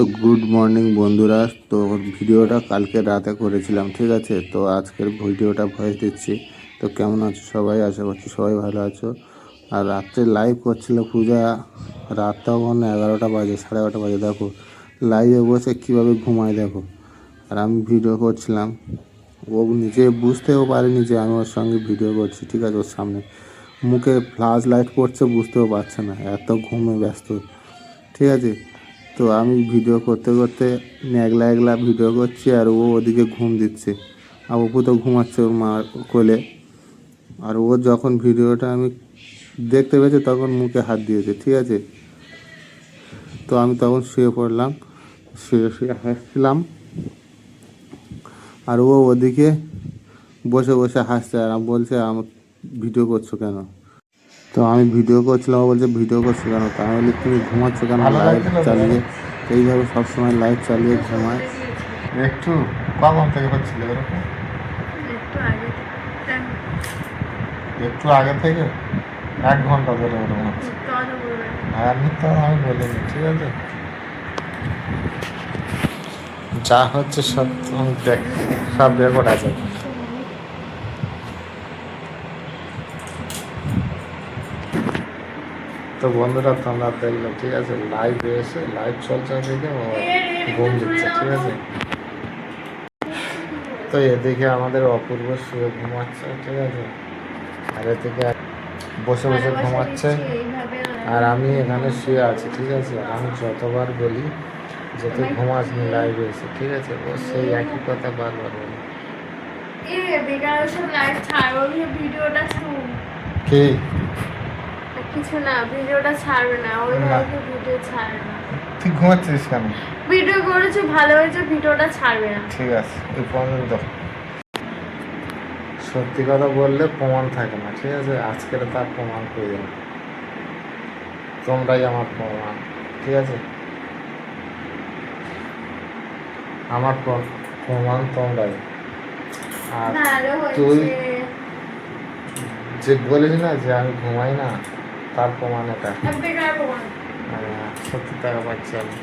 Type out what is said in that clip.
তো good morning বন্ধুরা। তো ভিডিওটা কালকে রাতে করেছিলাম, ঠিক আছে। তো আজকের ভিডিওটা ভয়েস দিচ্ছি। তো কেমন আছো সবাই? আশা করছি সবাই ভালো আছো। আর রাত্রে লাইভ করছিল পূজা, রাত তখন 11টা বাজে, 11:30 বাজে। দেখো লাইভে বসে কীভাবে ঘুমায় দেখো। আর আমি ভিডিও করছিলাম, ও নিজে বুঝতেও পারেনি যে আমি ওর সঙ্গে ভিডিও করছি, ঠিক আছে। ওর সামনে মুখে ফ্ল্যাশ লাইট পড়ছে, বুঝতেও পারছে না, এত ঘুমে ব্যস্ত, ঠিক আছে। তো আমি ভিডিও করতে করতে একলা একলা ভিডিও করছি, আর ও ওদিকে ঘুম দিচ্ছে। আর অপু তো ঘুমাচ্ছে ওর মার কোলে। আর ও যখন ভিডিওটা আমি দেখতে পেয়েছে তখন মুখে হাত দিয়েছে, ঠিক আছে। তো আমি তখন শুয়ে পড়লাম, শুয়ে শুয়ে হাসছিলাম, আর ও ওদিকে বসে বসে হাসছে। আর আমি বলছে, আমার ভিডিও করছো কেন? তো আমি ভিডিও করছিলাম, ও বলছে ভিডিও করছো কেন? তাহলে তুমি ঘুমাচ্ছ কেন লাইভ চালিয়ে? এইভাবে সবসময় লাইভ চালিয়ে ঘুমায়। একটু কখন থেকে হচ্ছিল এরকম? একটু আগে থেকে 1 ঘন্টা ধরে এরকম হচ্ছে। আর মিথ্যা আমি বলিনি, ঠিক আছে। যা হচ্ছে সব আমি দেখ, সব রেকর্ড আছে। তো বন্ধুরা তোমরা দেখলে, ঠিক আছে, লাইভে এসে লাইভ চলছে দেখে ও ঘুম দিচ্ছে, ঠিক আছে। তো এদিকে আমাদের অপূর্ব শুয়ে ঘুমাচ্ছে, ঠিক আছে। আর এদিকে বসে বসে ঘুমাচ্ছে, আর আমি এখানে শুয়ে আছি, ঠিক আছে। আর আমি যতবার বলি যে তুই ঘুমাসনি লাইভে এসে, ঠিক আছে, ও সেই একই কথা বারবার বলে। কি কিছু না, ভিডিওটা ছাড়বে না, ওই লাইভে ভিডিও ছাড়বে না। তুই ঘুমাচ্ছিস কেন? ভিডিও করেছো ভালো হয়েছে, ভিডিওটা ছাড়বে না। ঠিক আছে, এই পর্যন্ত। সত্যি কথা বললে প্রমাণ থাকে না, ঠিক আছে। আজকের তার প্রমাণ পেয়ে যাবে, তোমরাই আমার প্রমাণ, ঠিক আছে। আমার প্রমাণ তোমরাই। আর তুই যে বলিস না যে আমি ঘুমাই না, তার প্রমাণ এটা। সত্যি টাকা পাচ্ছি আমি।